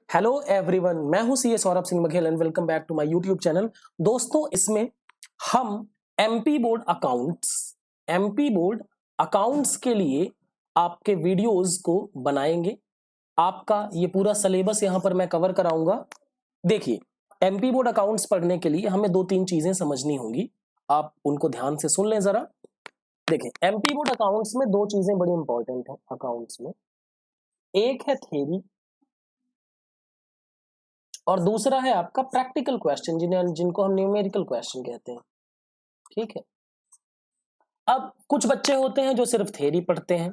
Hello everyone, मैं हूं CA Saurabh Singh Baghel and welcome back to my YouTube channel. दोस्तों, इसमें हम एमपी बोर्ड अकाउंट्स के लिए आपके वीडियोस को बनाएंगे। आपका ये पूरा सिलेबस यहां पर मैं कवर कराऊंगा। देखिए, एमपी बोर्ड अकाउंट्स पढ़ने के लिए हमें 2-3 चीजें समझनी होंगी। आप उनको ध्यान से सुन लें जरा। देखिए, एमपी बोर्ड अकाउंट्स में 2 चीजें बड़ी इंपॉर्टेंट है अकाउंट्स में। एक है थ्योरी और दूसरा है आपका प्रैक्टिकल क्वेश्चन, जिनको हम न्यूमेरिकल क्वेश्चन कहते हैं। ठीक है। अब कुछ बच्चे होते हैं जो सिर्फ थ्योरी पढ़ते हैं,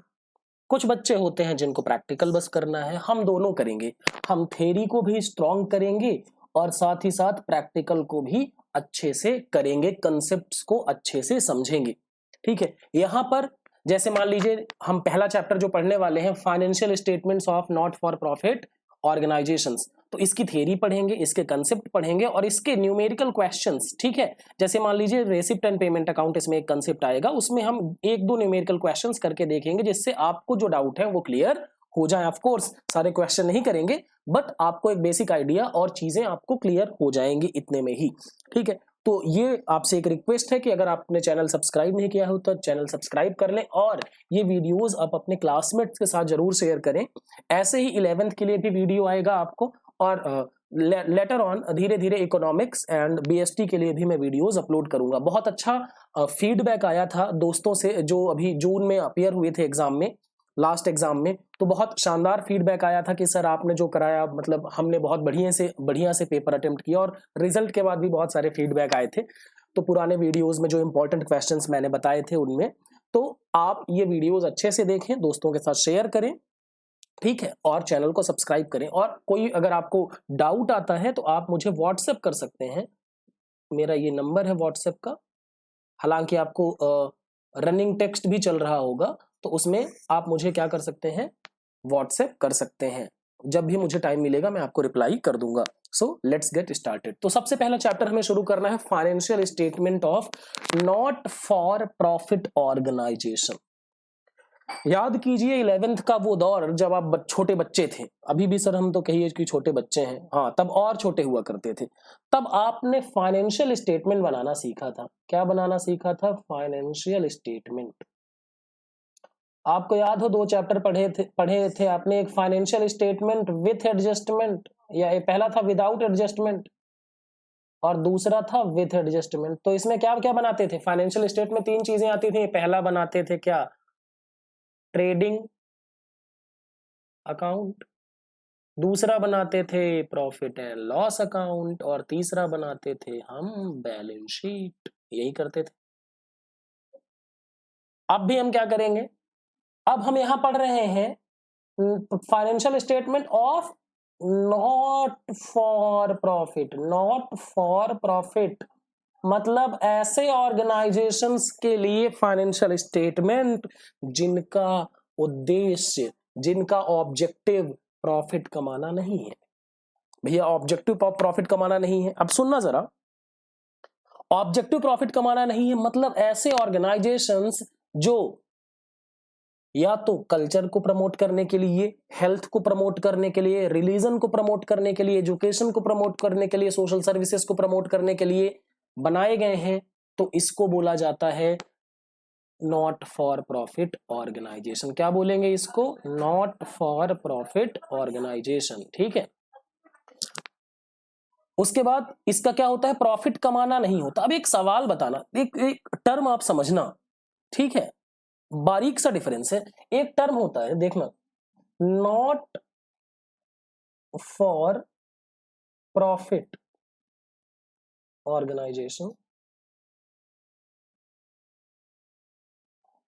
कुछ बच्चे होते हैं जिनको प्रैक्टिकल बस करना है। हम दोनों करेंगे। हम थ्योरी को भी स्ट्रॉन्ग करेंगे और साथ ही साथ प्रैक्टिकल को भी अच्छे से करेंगे, कंसेप्ट्स को अच्छे से समझेंगे। ठीक है। यहां पर जैसे मान लीजिए हम पहला चैप्टर जो पढ़ने वाले हैं, financial statements of not for profit organisations, तो इसकी थ्योरी पढ़ेंगे, इसके कंसेप्ट पढ़ेंगे और इसके न्यूमेरिकल क्वेश्चंस। ठीक है। जैसे मान लीजिए रेसिप्ट एंड पेमेंट अकाउंट, इसमें एक कंसेप्ट आएगा, उसमें हम 1-2 न्यूमेरिकल क्वेश्चंस करके देखेंगे जिससे आपको जो डाउट है वो क्लियर हो जाए। ऑफ कोर्स सारे क्वेश्चन नहीं करेंगे, बट आपको एक बेसिक आइडिया और चीजें आपको क्लियर हो जाएंगी इतने में ही। ठीक है। तो ये आपसे एक रिक्वेस्ट है कि अगर आपने चैनल सब्सक्राइब नहीं किया हो तो चैनल सब्सक्राइब कर लें और ये वीडियोस आप अपने क्लासमेट्स के साथ जरूर शेयर करें। ऐसे ही 11th के लिए भी वीडियो आएगा आपको और लेटर ऑन धीरे धीरे इकोनॉमिक्स एंड बीएसटी के लिए भी मैं वीडियोस अपलोड करूंगा। बहुत अच्छा फीडबैक आया था दोस्तों से जो अभी जून में अपीयर हुए थे एग्जाम में, लास्ट एग्जाम में। तो बहुत शानदार फीडबैक आया था कि सर आपने जो कराया, मतलब हमने बहुत बढ़िया से पेपर अटेम्प्ट किया और रिजल्ट के बाद भी बहुत सारे फीडबैक आए थे। तो पुराने वीडियोस में जो इंपॉर्टेंट क्वेश्चंस मैंने बताए थे उनमें, तो आप ये वीडियोस अच्छे से देखें, दोस्तों के साथ शेयर करें। ठीक है। और चैनल को सब्सक्राइब करें। और कोई अगर आपको डाउट आता है तो आप मुझे व्हाट्सएप कर सकते हैं। मेरा ये नंबर है व्हाट्सएप का। हालांकि आपको रनिंग टेक्स्ट भी चल रहा होगा, तो उसमें आप मुझे क्या कर सकते हैं, व्हाट्सएप कर सकते हैं। जब भी मुझे टाइम मिलेगा मैं आपको रिप्लाई कर दूंगा। So let's get started. तो सबसे पहला चैप्टर हमें शुरू करना है financial statement of not for profit organisation. याद कीजिए 11th का वो दौर जब आप छोटे बच्चे थे। अभी भी सर हम तो कहिए कि छोटे बच्चे हैं, हाँ तब और छोटे हुआ करते थे। तब आपने फाइनेंशियल स्टेटमेंट बनाना सीखा था। क्या बनाना सीखा था? Financial statement. आपको याद हो 2 चैप्टर पढ़े थे आपने, एक फाइनेंशियल स्टेटमेंट विथ एडजस्टमेंट, या पहला था विदाउट एडजस्टमेंट और दूसरा था विथ एडजस्टमेंट। तो इसमें क्या क्या बनाते थे? फाइनेंशियल स्टेटमेंट 3 चीजें आती थी। पहला बनाते थे क्या? ट्रेडिंग अकाउंट, दूसरा बनाते थे प्रॉफिट एंड लॉस अकाउंट और तीसरा बनाते थे हम बैलेंस शीट। यही करते थे। अब भी हम क्या करेंगे? अब हम यहां पढ़ रहे हैं financial statement of not for profit. Not for profit मतलब ऐसे ऑर्गेनाइजेशंस के लिए फाइनेंशियल स्टेटमेंट जिनका उद्देश्य, जिनका ऑब्जेक्टिव प्रॉफिट कमाना नहीं है। भैया ऑब्जेक्टिव प्रॉफिट कमाना नहीं है। अब सुनना जरा, ऑब्जेक्टिव प्रॉफिट कमाना नहीं है मतलब ऐसे ऑर्गेनाइजेशंस जो या तो कल्चर को प्रमोट करने के लिए, हेल्थ को प्रमोट करने के लिए, रिलीजन को प्रमोट करने के लिए, एजुकेशन को प्रमोट करने के लिए, सोशल सर्विसेज को प्रमोट करने के लिए बनाए गए हैं, तो इसको बोला जाता है नॉट फॉर प्रॉफिट ऑर्गेनाइजेशन। क्या बोलेंगे इसको? Not for profit organisation. ठीक है। उसके बाद इसका क्या होता है? प्रॉफिट कमाना नहीं होता। अब एक सवाल बताना, एक टर्म आप समझना। ठीक है। बारीक सा डिफरेंस है। एक टर्म होता है, देखना, not for profit organisation,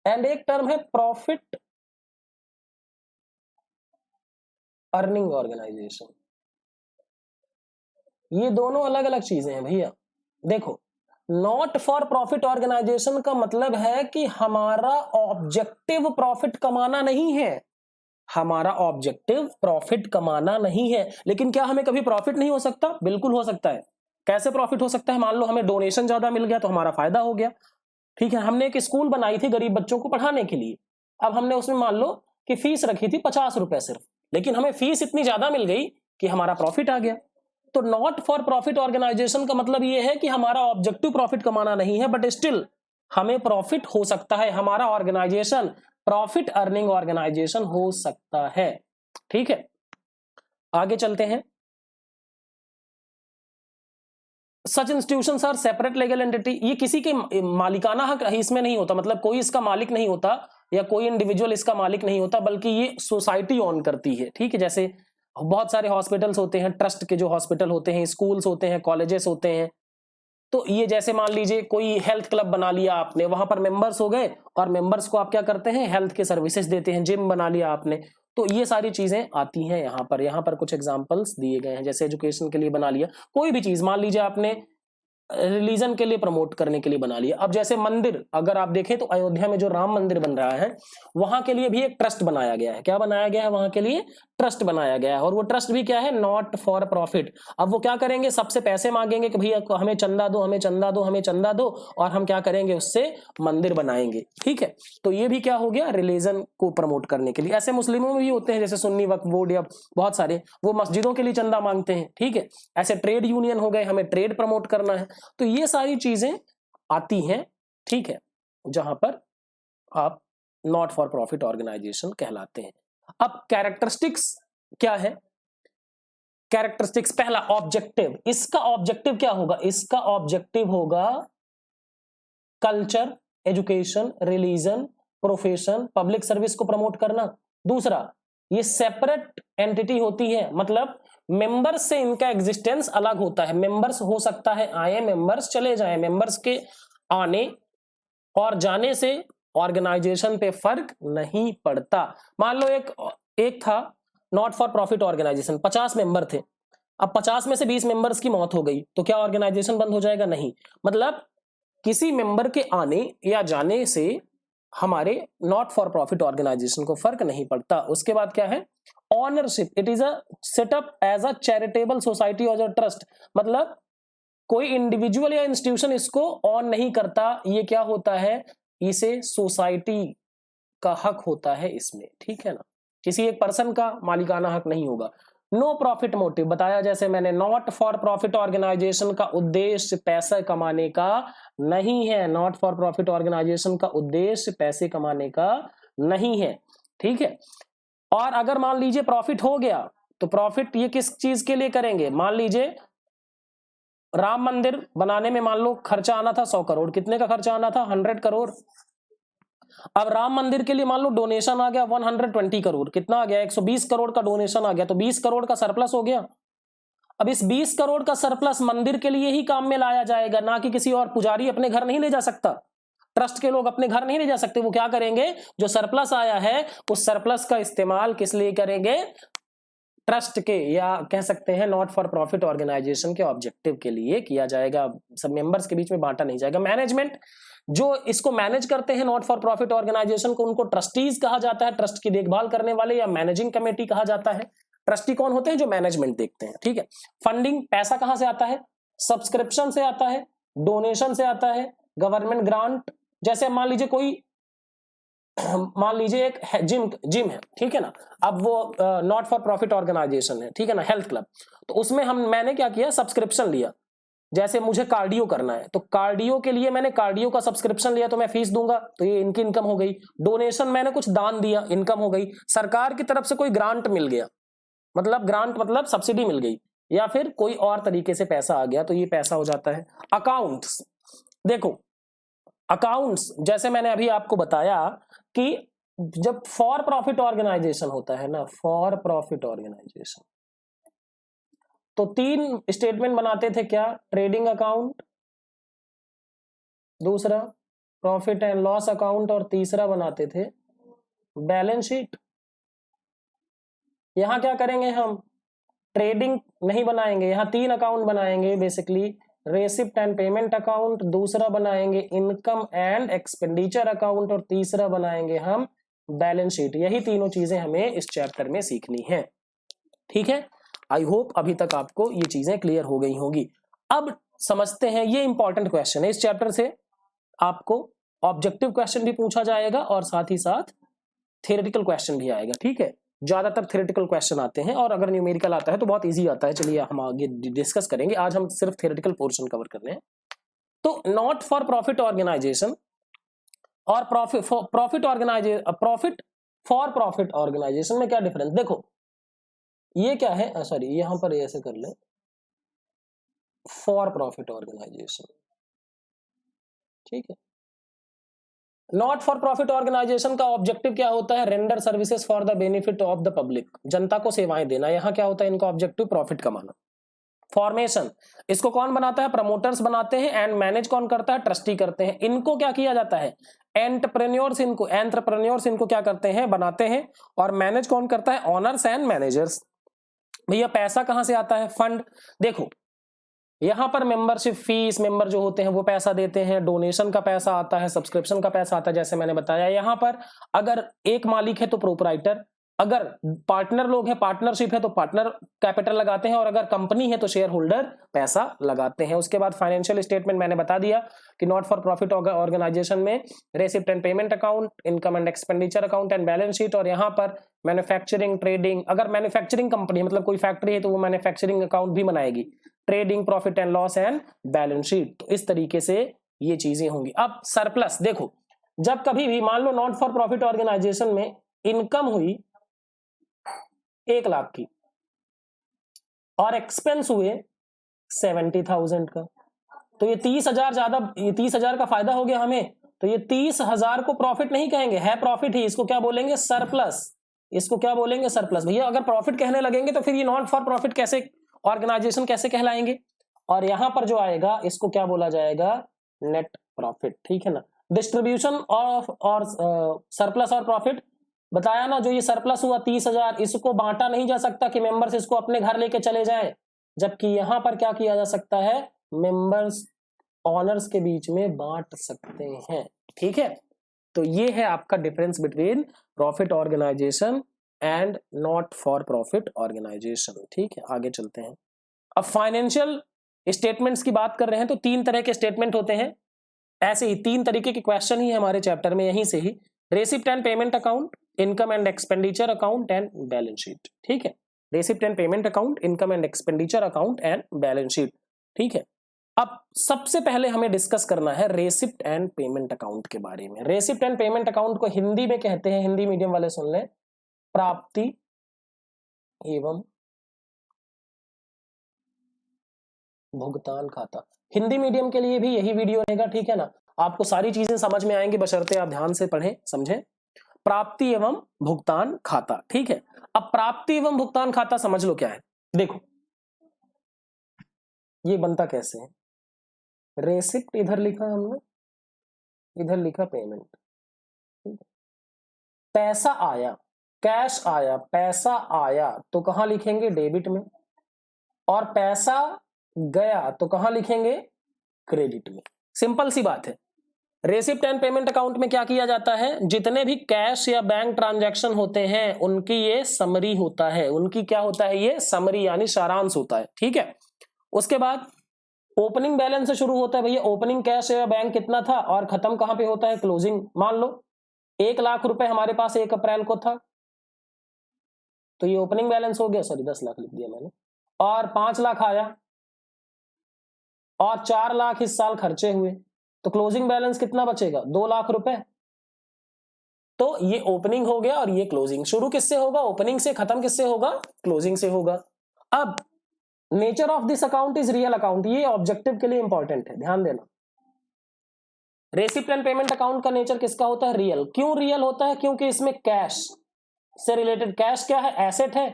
and एक टर्म है प्रॉफिट अर्निंग ऑर्गेनाइजेशन। ये दोनों अलग अलग चीजें हैं भैया। देखो, नॉट फॉर प्रॉफिट ऑर्गेनाइजेशन का मतलब है कि हमारा ऑब्जेक्टिव प्रॉफिट कमाना नहीं है। हमारा ऑब्जेक्टिव प्रॉफिट कमाना नहीं है। लेकिन क्या हमें कभी प्रॉफिट नहीं हो सकता? बिल्कुल हो सकता है। कैसे प्रॉफिट हो सकता है? मान लो हमें डोनेशन ज्यादा मिल गया तो हमारा फायदा हो गया। ठीक है। हमने एक स्कूल बनाई थी गरीब बच्चों को पढ़ाने के लिए। अब हमने उसमें मान लो कि फीस रखी थी 50 रुपए सिर्फ, लेकिन हमें फीस इतनी ज्यादा मिल गई कि हमारा प्रॉफिट आ गया। तो नॉट फॉर प्रॉफिट ऑर्गेनाइजेशन का मतलब ये है कि हमारा ऑब्जेक्टिव प्रॉफिट कमाना नहीं है, बट स्टिल हमें प्रॉफिट हो सकता है, हमारा ऑर्गेनाइजेशन प्रॉफिट अर्निंग ऑर्गेनाइजेशन हो सकता है। ठीक है, आगे चलते हैं। Such institutions are separate legal entity, ये किसी के मालिकाना हक इसमें नहीं होता, मतलब कोई इसका मालिक नहीं होता या कोई इंडिविजुअल इसका मालिक नहीं होता, बल्कि ये सोसाइटी ऑन करती है। ठीक है, जैसे बहुत सारे हॉस्पिटल्स होते हैं, ट्रस्ट के जो हॉस्पिटल होते हैं, स्कूल्स होते हैं, कॉलेजेस होते हैं, तो ये जैसे मान लीजिए कोई हेल्थ क्लब बना लिया आपने, वहां पर मेंबर्स हो गए और मेंबर्स को आप क्या करते हैं, हेल्थ के सर्विसेज देते हैं, जिम बना लिया आपने, तो ये सारी चीजें आती हैं यहाँ पर कुछ एग्जांपल्स दिए गए हैं, जैसे एजुकेशन के लिए बना लिया, कोई भी चीज मान लीजिए आपने रिलीजन के लिए प्रमोट करने के लिए बना लिया। अब जैसे मंदिर अगर आप देखें तो अयोध्या में जो राम मंदिर बन रहा है वहां के लिए भी एक ट्रस्ट बनाया गया है। क्या बनाया गया है? वहां के लिए ट्रस्ट बनाया गया है, और वो ट्रस्ट भी क्या है, नॉट फॉर प्रॉफिट। अब वो क्या करेंगे, सबसे पैसे मांगेंगे कि भैया हमें चंदा दो, हमें चंदा दो, हमें चंदा दो, और हम क्या करेंगे, उससे मंदिर बनाएंगे। ठीक है, तो ये भी क्या हो गया, रिलीजन को प्रमोट करने के लिए। ऐसे मुस्लिमों में भी होते हैं, जैसे सुन्नी वक्फ बोर्ड या बहुत सारे, वो मस्जिदों के लिए चंदा मांगते हैं। ठीक है, ऐसे ट्रेड यूनियन हो गए, हमें ट्रेड प्रमोट करना है, तो ये सारी चीजें आती हैं। ठीक है, जहां पर आप नॉट फॉर प्रॉफिट ऑर्गेनाइजेशन कहलाते हैं। अब कैरेक्टरिस्टिक्स क्या है? कैरेक्टरिस्टिक्स, पहला ऑब्जेक्टिव, इसका ऑब्जेक्टिव क्या होगा, इसका ऑब्जेक्टिव होगा culture, education, religion, profession, public service को प्रमोट करना। दूसरा, ये सेपरेट एंटिटी होती है, मतलब मेंबर्स से इनका एग्जिस्टेंस अलग होता है। मेंबर्स हो सकता है आए, मेंबर्स चले जाएं, मेंबर्स के आने और जाने से ऑर्गेनाइजेशन पे फर्क नहीं पड़ता। मान लो एक था not for profit organisation, 50 member थे, अब 50 में से 20 मेंबर्स की मौत हो गई, तो क्या ऑर्गेनाइजेशन बंद हो जाएगा? नहीं, मतलब किसी मेंबर के आने या जाने से हमारे नॉट फॉर प्रॉफिट ऑर्गेनाइजेशन को फर्क नहीं पड़ता। उसके बाद क्या है, ownership, it is a setup as a charitable society और ट्रस्ट, मतलब कोई इंडिविजुअल या इंस्टीट्यूशन इसको ऑन नहीं करता, ये क्या होता है, इसे सोसाइटी का हक होता है इसमें। ठीक है ना, किसी एक पर्सन का मालिकाना हक नहीं होगा। नो प्रॉफिट मोटिव, बताया जैसे मैंने, नॉट फॉर प्रॉफिट ऑर्गेनाइजेशन का उद्देश्य पैसा कमाने का नहीं है, नॉट फॉर प्रॉफिट ऑर्गेनाइजेशन का उद्देश्य पैसे कमाने का नहीं है। ठीक है, और अगर मान लीजिए प्रॉफिट हो गया, तो प्रॉफिट ये किस चीज के लिए करेंगे, मान लीजिए राम मंदिर बनाने में मान लो खर्चा आना था 100 करोड़, कितने का खर्चा आना था, 100 करोड़। अब राम मंदिर के लिए मान लो डोनेशन आ गया 120 करोड़, कितना आ गया, 120 करोड़ का डोनेशन आ गया, तो 20 करोड़ का सरप्लस हो गया। अब इस 20 करोड़ का सरप्लस मंदिर के लिए ही काम में लाया जाएगा, ना कि किसी और पुजारी अपने घर नहीं ले जा सकता, ट्रस्ट के लोग अपने घर नहीं ले जा सकते। वो क्या करेंगे, जो सरप्लस आया है उस सरप्लस का इस्तेमाल किस लिए करेंगे, ट्रस्ट के, या कह सकते हैं नॉट फॉर प्रॉफिट ऑर्गेनाइजेशन के ऑब्जेक्टिव के लिए किया जाएगा, सब मेंबर्स के बीच में बांटा नहीं जाएगा। मैनेजमेंट, जो इसको मैनेज करते हैं नॉट फॉर प्रॉफिट ऑर्गेनाइजेशन को, उनको ट्रस्टीज कहा जाता है, ट्रस्ट की देखभाल करने वाले, या मैनेजिंग कमेटी कहा जाता है। ट्रस्टी कौन होते हैं, जो मैनेजमेंट देखते हैं। ठीक है, फंडिंग, पैसा कहां से आता है, सब्सक्रिप्शन से आता है, डोनेशन से आता है, गवर्नमेंट ग्रांट, जैसे मान लीजिए कोई, मान लीजिए एक जिम है, ठीक है ना, अब वो नॉट फॉर प्रॉफिट ऑर्गेनाइजेशन है, ठीक है ना, हेल्थ क्लब, तो उसमें मैंने क्या किया, सब्सक्रिप्शन लिया। जैसे मुझे कार्डियो करना है, तो कार्डियो के लिए मैंने कार्डियो का सब्सक्रिप्शन लिया, तो मैं फीस दूंगा, तो ये इनकी इनकम हो गई। डोनेशन, मैंने कुछ दान दिया, इनकम हो गई। सरकार की तरफ से कोई ग्रांट मिल गया, मतलब ग्रांट मतलब सब्सिडी मिल गई, या फिर कोई और तरीके से पैसा आ गया, तो ये पैसा हो जाता है। अकाउंट्स, देखो अकाउंट्स, जैसे मैंने अभी आपको बताया कि जब फॉर प्रॉफिट ऑर्गेनाइजेशन होता है ना, फॉर प्रॉफिट ऑर्गेनाइजेशन, तो 3 स्टेटमेंट बनाते थे, क्या, ट्रेडिंग अकाउंट, दूसरा प्रॉफिट एंड लॉस अकाउंट, और तीसरा बनाते थे बैलेंस शीट। यहां क्या करेंगे हम, ट्रेडिंग नहीं बनाएंगे, यहां 3 अकाउंट बनाएंगे basically, receipt and payment account, दूसरा बनाएंगे इनकम एंड एक्सपेंडिचर अकाउंट, और तीसरा बनाएंगे हम बैलेंस शीट। यही तीनों चीजें हमें इस चैप्टर में सीखनी है। ठीक है, आई होप अभी तक आपको ये चीजें क्लियर हो गई होगी। अब समझते हैं, ये इंपॉर्टेंट क्वेश्चन है, इस चैप्टर से आपको ऑब्जेक्टिव क्वेश्चन भी पूछा जाएगा और साथ ही साथ थियोरेटिकल क्वेश्चन भी आएगा। ठीक है, ज्यादातर थ्योरेटिकल क्वेश्चन आते हैं, और अगर न्यूमेरिकल आता है तो बहुत इजी आता है। चलिए हम आगे डिस्कस करेंगे, आज हम सिर्फ थ्योरेटिकल पोर्शन कवर कर रहे हैं। तो नॉट फॉर प्रॉफिट ऑर्गेनाइजेशन और प्रॉफिट फॉर प्रॉफिट ऑर्गेनाइजेशन में क्या डिफरेंस, देखो ये क्या है, सॉरी यहां पर ऐसे कर ले, फॉर प्रॉफिट ऑर्गेनाइजेशन, ठीक है। नॉट फॉर प्रॉफिट ऑर्गेनाइजेशन का ऑब्जेक्टिव क्या होता है, render services for the benefit of the public, जनता को सेवाएं देना। यहां क्या होता है, इनका ऑब्जेक्टिव प्रॉफिट कमाना। फॉर्मेशन, इसको कौन बनाता है, प्रमोटर्स बनाते हैं, एंड मैनेज कौन करता है, ट्रस्टी करते हैं। इनको क्या किया जाता है, एंटरप्रेन्योर्स इनको क्या करते हैं, बनाते हैं, और मैनेज कौन करता है, ऑनर्स एंड मैनेजर्स। भैया पैसा कहां से आता है, फंड। देखो यहां पर मेंबरशिप फीस, मेंबर जो होते हैं वो पैसा देते हैं, डोनेशन का पैसा आता है, सब्सक्रिप्शन का पैसा आता है, जैसे मैंने बताया। यहां पर अगर एक मालिक है तो प्रोपराइटर, अगर पार्टनर लोग हैं, पार्टनरशिप है तो पार्टनर कैपिटल लगाते हैं, और अगर कंपनी है तो शेयर होल्डर पैसा लगाते हैं। उसके बाद फाइनेंशियल स्टेटमेंट मैंने बता दिया कि नॉट फॉर प्रॉफिट ऑर्गेनाइजेशन में receipt and payment account, income and expenditure account and balance sheet, और यहाँ पर मैन्युफैक्चरिंग, ट्रेडिंग, अगर मैन्युफैक्चरिंग कंपनी मतलब कोई फैक्ट्री है तो वो मैन्युफैक्चरिंग अकाउंट भी बनाएगी, trading, profit and loss and balance sheet. तो इस तरीके से ये चीजें होंगी। अब सरप्लस, देखो जब कभी भी मान लो नॉट फॉर प्रॉफिट ऑर्गेनाइजेशन में इनकम हुई 1 लाख की और एक्सपेंस हुए 70,000 का, तो ये 30,000 ज्यादा, ये 30,000 का फायदा हो गया हमें, तो ये 30,000 को प्रॉफिट नहीं कहेंगे, है प्रॉफिट ही, इसको क्या बोलेंगे, सरप्लस। इसको क्या बोलेंगे, सरप्लस। भैया अगर प्रॉफिट कहने लगेंगे तो फिर ये नॉट फॉर प्रॉफिट कैसे ऑर्गेनाइजेशन कैसे कहलाएंगे, और यहां पर जो आएगा इसको क्या बोला जाएगा, नेट प्रॉफिट, ठीक है ना। डिस्ट्रीब्यूशन ऑफ और सरप्लस और प्रॉफिट बताया ना, जो ये सरप्लस हुआ 30,000, इसको बांटा नहीं जा सकता कि मेंबर्स इसको अपने घर लेके चले जाएं, जबकि यहां पर क्या किया जा सकता है, मेंबर्स ऑनर्स के बीच में बांट सकते हैं, ठीक है। तो ये है आपका difference between profit organisation and not for profit organisation, ठीक है। आगे चलते हैं। अब फाइनेंशियल स्टेटमेंट्स की बात कर रहे हैं तो 3 तरह के स्टेटमेंट होते हैं, ऐसे ही 3 तरीके के क्वेश्चन ही हमारे चैप्टर में यहीं से ही, receipt and payment account, income and expenditure account and balance sheet, ठीक है। Receipt and payment account, income and expenditure account and balance sheet, ठीक है। अब सबसे पहले हमें डिस्कस करना है रेसिप्ट एंड पेमेंट अकाउंट के बारे में। रेसिप्ट एंड पेमेंट अकाउंट को हिंदी में कहते हैं, हिंदी मीडियम वाले सुन लें, प्राप्ति एवं भुगतान खाता। हिंदी मीडियम के लिए भी यही वीडियो रहेगा, ठीक है ना। आपको सारी चीजें समझ में आएंगी बशर्ते आप ध्यान से पढ़ें समझें। प्राप्ति एवं भुगतान खाता, ठीक है। अब प्राप्ति एवं भुगतान खाता समझ लो क्या है। देखो ये बनता कैसे है, रेसिप्ट इधर लिखा हमने, इधर लिखा पेमेंट, ठीक है। पैसा आया, कैश आया, पैसा आया तो कहां लिखेंगे, डेबिट में, और पैसा गया तो कहां लिखेंगे, क्रेडिट में। सिंपल सी बात है। रेसिप्ट एंड पेमेंट अकाउंट में क्या किया जाता है, जितने भी कैश या बैंक ट्रांजैक्शन होते हैं उनकी ये समरी होता है, उनकी क्या होता है, ये समरी यानी सारांश होता है, ठीक है। उसके बाद ओपनिंग बैलेंस से शुरू होता है, भैया ओपनिंग कैश या बैंक कितना था, और खत्म कहां पे होता है, क्लोजिंग। मान लो 1 लाख रुपए हमारे पास 1 अप्रैल को था, तो ये ओपनिंग बैलेंस हो गया, सॉरी 10 लाख लिख दिया मैंने, और 5 लाख आया और 4 लाख इस साल खर्चे हुए, तो क्लोजिंग बैलेंस कितना बचेगा, 2 लाख रुपए। तो ये ओपनिंग हो गया और ये क्लोजिंग। शुरू किससे होगा, ओपनिंग से, खत्म किससे होगा, क्लोजिंग से होगा। अब nature of this account is real account, ये ऑब्जेक्टिव के लिए इंपॉर्टेंट है, ध्यान देना। रेसिप्ट एंड पेमेंट अकाउंट का नेचर किसका होता है, रियल। क्यों रियल होता है, क्योंकि इसमें कैश से रिलेटेड, कैश क्या है, एसेट है,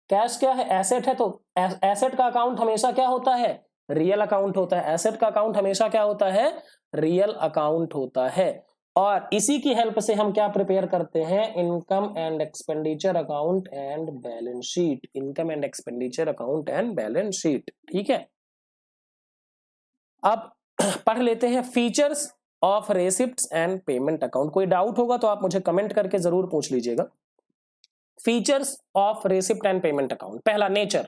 कैश क्या है, एसेट है, तो एसेट का अकाउंट हमेशा क्या होता है, रियल अकाउंट होता है। एसेट का अकाउंट हमेशा क्या होता है, रियल अकाउंट होता है। और इसी की हेल्प से हम क्या प्रिपेयर करते हैं, income and expenditure account and balance sheet, income and expenditure account and balance sheet, ठीक है। अब पढ़ लेते हैं features of रेसिप्ट्स and payment account. कोई डाउट होगा तो आप मुझे कमेंट करके जरूर पूछ लीजिएगा। Features of receipt and payment account, पहला नेचर,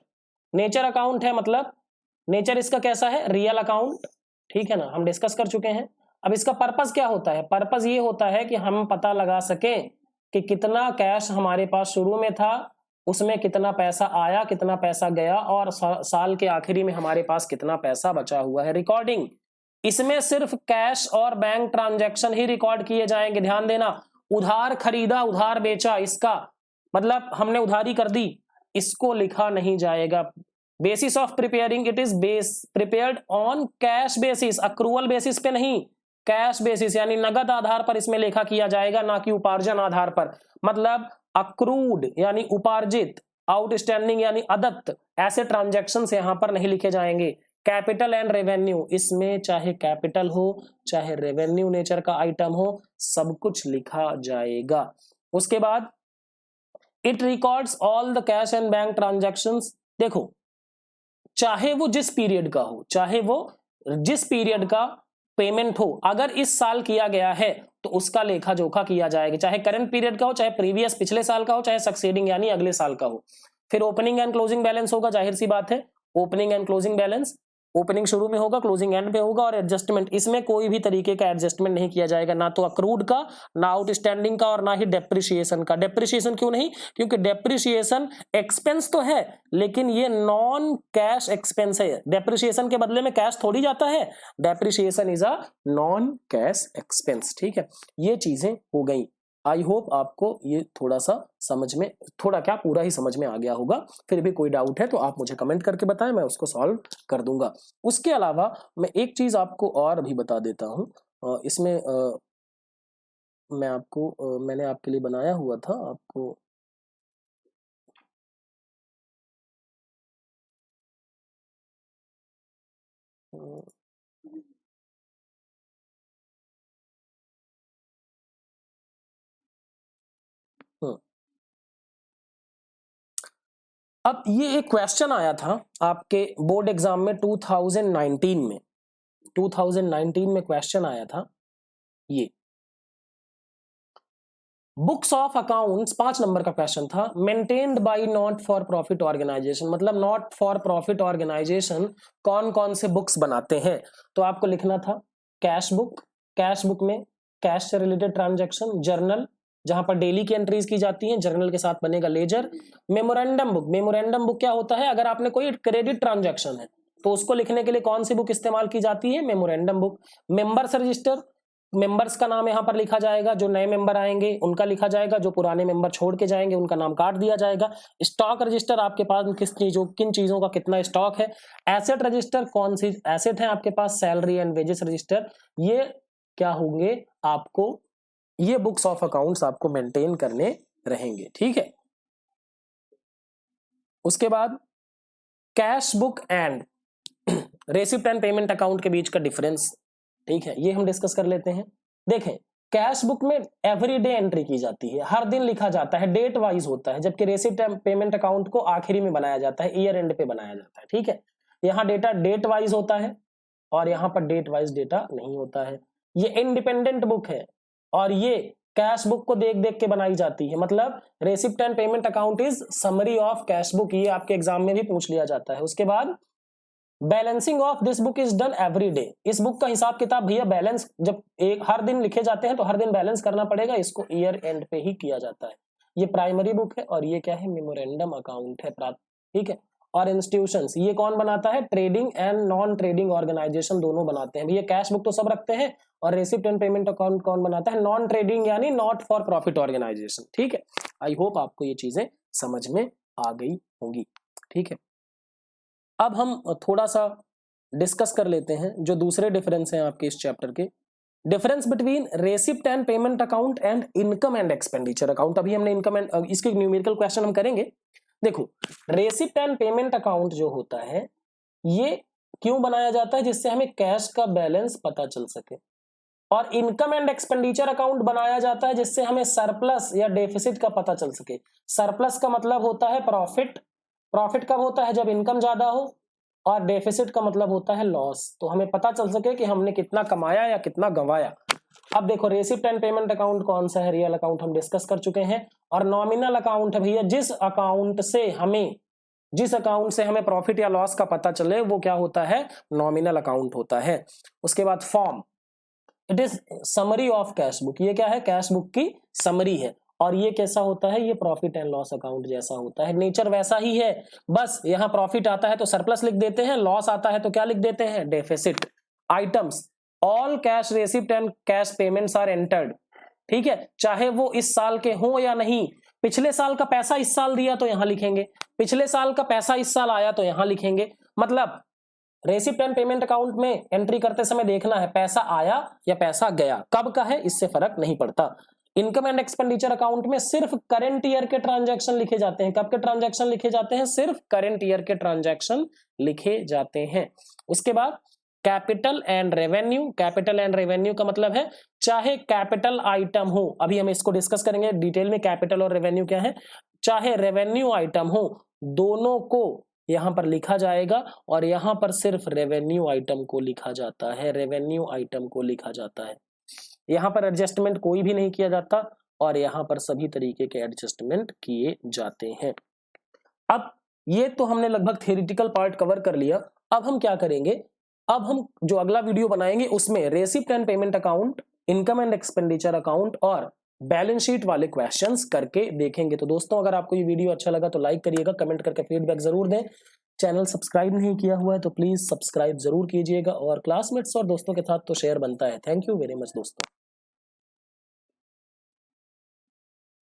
नेचर अकाउंट है, मतलब नेचर इसका कैसा है, रियल अकाउंट, ठीक है ना, हम डिस्कस कर चुके हैं। अब इसका पर्पस क्या होता है, पर्पस ये होता है कि हम पता लगा सकें कि कितना कैश हमारे पास शुरू में था, उसमें कितना पैसा आया, कितना पैसा गया, और साल के आखिरी में हमारे पास कितना पैसा बचा हुआ है। रिकॉर्डिंग, इसमें सिर्फ कैश और बैंक ट्रांजैक्शन ही रिकॉर्ड किए जाएंगे। ध्यान देना, उधार खरीदा, उधार बेचा, इसका मतलब हमने उधारी कर दी, इसको लिखा नहीं जाएगा। Basis of preparing, it is prepared on cash basis, accrual basis पे नहीं, कैश बेसिस यानी नगद आधार पर इसमें लेखा किया जाएगा, ना कि उपार्जन आधार पर। मतलब अक्रूड यानी उपार्जित, आउटस्टैंडिंग यानी अदत्त, ऐसे ट्रांजैक्शन यहां पर नहीं लिखे जाएंगे। कैपिटल एंड रेवेन्यू, इसमें चाहे कैपिटल हो चाहे रेवेन्यू नेचर का आइटम हो, सब कुछ लिखा जाएगा। उसके बाद it records all the cash and bank transactions. देखो, चाहे वो जिस पीरियड का हो, चाहे वो जिस पीरियड का पेमेंट हो, अगर इस साल किया गया है तो उसका लेखा जोखा किया जाएगा, चाहे करंट पीरियड का हो, चाहे प्रीवियस पिछले साल का हो, चाहे सक्सेडिंग यानी अगले साल का हो। फिर ओपनिंग एंड क्लोजिंग बैलेंस होगा, जाहिर सी बात है, opening and closing balance, opening शुरू में होगा, क्लोजिंग एंड पे होगा। और एडजस्टमेंट, इसमें कोई भी तरीके का एडजस्टमेंट नहीं किया जाएगा, ना तो अक्रूड का, ना आउटस्टैंडिंग का, और ना ही डेप्रिसिएशन का। डेप्रिसिएशन क्यों नहीं? क्योंकि डेप्रिसिएशन एक्सपेंस तो है लेकिन ये नॉन कैश एक्सपेंस है। डेप्रिसिएशन के बदले में कैश थोड़ी जाता है, depreciation is a non cash expense. ठीक है, ये चीजें हो गई। आई होप आपको ये थोड़ा सा समझ में, थोड़ा क्या पूरा ही समझ में आ गया होगा। फिर भी कोई डाउट है तो आप मुझे कमेंट करके बताएं, मैं उसको सॉल्व कर दूंगा। उसके अलावा मैं एक चीज आपको और भी बता देता हूं। इसमें मैं आपको मैंने आपके लिए बनाया हुआ था, आपको अब ये एक क्वेश्चन आया था आपके बोर्ड एग्जाम में 2019 में, 2019 में क्वेश्चन आया था ये बुक्स ऑफ अकाउंट्स, 5 नंबर का क्वेश्चन था। Maintained by not for profit organisation, मतलब नॉट फॉर प्रॉफिट ऑर्गेनाइजेशन कौन कौन से बुक्स बनाते हैं? तो आपको लिखना था कैश बुक, कैश बुक में कैश से रिलेटेड ट्रांजैक्शन, जर्नल जहां पर डेली की एंट्रीज की जाती हैं, जर्नल के साथ बनेगा ledger, memorandum book. Memorandum book क्या होता है? अगर आपने कोई क्रेडिट ट्रांजैक्शन है तो उसको लिखने के लिए कौन सी बुक इस्तेमाल की जाती है? Memorandum book. Members register, members का नाम यहां पर लिखा जाएगा, जो नए मेंबर आएंगे उनका लिखा जाएगा, जो पुराने मेंबर छोड़ के जाएंगे उनका नाम काट दिया जाएगा। स्टॉक रजिस्टर, आपके पास किन चीजों का कितना स्टॉक है। एसेट रजिस्टर, कौन सी एसेट है आपके पास। सैलरी एंड वेजेस रजिस्टर, ये क्या होंगे आपको, ये बुक्स ऑफ अकाउंट्स आपको मेंटेन करने रहेंगे। ठीक है, उसके बाद cash book and receipt and payment account के बीच का डिफरेंस, ठीक है, ये हम डिस्कस कर लेते हैं। देखें, कैश बुक में एवरीडे एंट्री की जाती है, हर दिन लिखा जाता है, डेट वाइज होता है, जबकि रेसिप्ट एंड पेमेंट अकाउंट को आखिरी में बनाया जाता है, ईयर एंड पे बनाया जाता है। ठीक है, यहाँ डेटा डेट वाइज होता है और यहाँ पर डेट वाइज डेटा नहीं होता है। ये इंडिपेंडेंट बुक है और ये कैश बुक को देख देख के बनाई जाती है। मतलब receipt and payment account is summary of cash book, ये आपके एग्जाम में भी पूछ लिया जाता है। उसके बाद balancing of this book is done every day, इस बुक का हिसाब किताब भैया बैलेंस जब एक हर दिन लिखे जाते हैं तो हर दिन बैलेंस करना पड़ेगा, इसको ईयर एंड पे ही किया जाता है। ये प्राइमरी बुक है और ये क्या है? मेमोरेंडम अकाउंट है। ठीक है, और इंस्टीट्यूशंस, ये कौन बनाता है? Trading and non trading organisation दोनों बनाते हैं। भैया कैश बुक तो सब रखते हैं, और रेसिप्ट एंड पेमेंट अकाउंट कौन बनाता है? नॉन ट्रेडिंग यानी नॉट फॉर प्रॉफिट ऑर्गेनाइजेशन। ठीक है, आई होप आपको ये चीजें समझ में आ गई होंगी। ठीक है, अब हम थोड़ा सा डिस्कस कर लेते हैं जो दूसरे डिफरेंस हैं आपके इस चैप्टर के। Difference between receipt and payment account and income and expenditure account. अभी हमने इनकम एंड इसके न्यूमेरिकल क्वेश्चन हम करेंगे। देखो, रेसिप्ट एंड पेमेंट अकाउंट जो होता है ये क्यों बनाया जाता है? जिससे हमें कैश का बैलेंस पता चल सके। और इनकम एंड एक्सपेंडिचर अकाउंट बनाया जाता है जिससे हमें सरप्लस या डेफिसिट का पता चल सके। सरप्लस का मतलब होता है प्रॉफिट, प्रॉफिट कब होता है? जब इनकम ज्यादा हो, और डेफिसिट का मतलब होता है लॉस, तो हमें पता चल सके कि हमने कितना कमाया या कितना गंवाया। अब देखो, रेसिप्ट एंड पेमेंट अकाउंट कौन सा है? रियल अकाउंट हम डिस्कस कर चुके हैं। और नॉमिनल अकाउंट है भैया जिस अकाउंट से हमें प्रॉफिट या लॉस का पता चले वो क्या होता है? नॉमिनल अकाउंट होता है। उसके बाद form, it is summary of cash book, ये क्या है? कैश बुक की समरी है। और ये कैसा होता है, ये प्रॉफिट एंड लॉस अकाउंट जैसा होता है, नेचर वैसा ही है, बस यहाँ प्रॉफिट आता है तो सरप्लस लिख देते हैं, लॉस आता है तो क्या लिख देते हैं, deficit. Items, all cash receipt and cash payments are entered, ठीक है, चाहे वो इस साल के हो या नहीं, पिछले साल का पैसा इस साल दिया तो यहां लिखेंगे, पिछले साल का पैसा इस साल आया तो यहां लिखेंगे, मतलब रेसिप्ट एंड पेमेंट अकाउंट में एंट्री करते समय देखना है पैसा आया या पैसा गया, कब का है इससे फर्क नहीं पड़ता। इनकम एंड एक्सपेंडिचर अकाउंट में सिर्फ करंट ईयर के ट्रांजैक्शन लिखे जाते हैं, कब के ट्रांजैक्शन लिखे जाते हैं, सिर्फ करंट ईयर के ट्रांजैक्शन लिखे जाते हैं। उसके बाद capital and revenue, capital and revenue का मतलब है चाहे कैपिटल आइटम हो, अभी हम इसको डिस्कस करेंगे डिटेल में कैपिटल और रेवेन्यू क्या है, चाहे रेवेन्यू आइटम हो, दोनों को यहां पर लिखा जाएगा और यहां पर सिर्फ रेवेन्यू आइटम को लिखा जाता है, रेवेन्यू आइटम को लिखा जाता है, यहां पर एडजस्टमेंट कोई भी नहीं किया जाता और यहां पर सभी तरीके के एडजस्टमेंट किए जाते हैं। अब ये तो हमने लगभग थ्योरेटिकल पार्ट कवर कर लिया, अब हम क्या करेंगे, अब हम जो अगला वीडियो बनाएंगे उसमें receipt and payment account, income and expenditure account और बैलेंस शीट वाले क्वेश्चंस करके देखेंगे। तो दोस्तों अगर आपको ये वीडियो अच्छा लगा तो लाइक करिएगा, कमेंट करके फीडबैक जरूर दें, चैनल सब्सक्राइब नहीं किया हुआ है तो प्लीज सब्सक्राइब जरूर कीजिएगा और क्लासमेट्स और दोस्तों के साथ तो शेयर बनता है। थैंक यू वेरी मच दोस्तों।